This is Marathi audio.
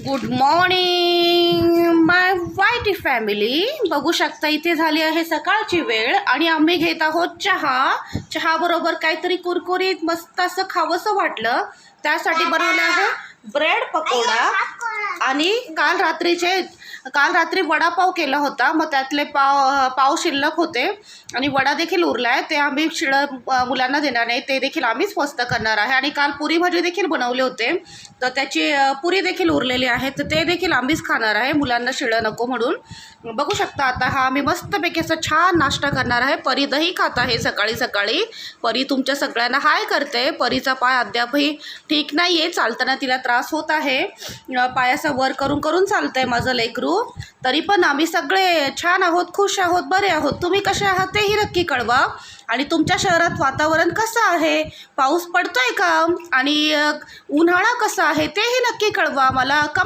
गुड मॉर्निंग माय वाईटी फॅमिली. बघू शकता इथे झाली आहे सकाळची वेळ आणि आम्ही घेत आहोत चहा बरोबर काहीतरी कुरकुरीत मस्त असं खावंसं वाटलं, त्यासाठी बनवलं आहे ब्रेड पकोडा. आणि काल रात्री वडापाव केला होता, मग त्यातले पाव शिल्लक होते आणि वडा देखील उरला आहे. ते आम्ही मुलांना देणार नाही, ते देखील आम्हीच मस्त करणार आहे. आणि काल पुरी भाजी देखील बनवले होते, तर त्याची पुरी देखील उरलेली आहे, तर ते देखील आम्हीच खाणार आहे, मुलांना शिळं नको म्हणून. बघू शकता आता हा आम्ही मस्तपैकी असं छान नाश्ता करणार आहे. परी दही खात आहे सकाळी सकाळी. परी तुमच्या सगळ्यांना हाय करते. परीचा पाय अद्यापही ठीक नाही आहे, चालताना तिला त्रास होत आहे. पायाचा वर करून करून चालतं आहे माझं लेकरू. तरी पण आम्ही सगळे छान आहोत, खुश आहोत, बरे आहोत. तुम्ही कसे आहात तेही नक्की कळवा. आणि तुमच्या शहरात वातावरण कसं आहे, पाऊस पडतोय का आणि उन्हाळा कसा आहे तेही नक्की कळवा मला.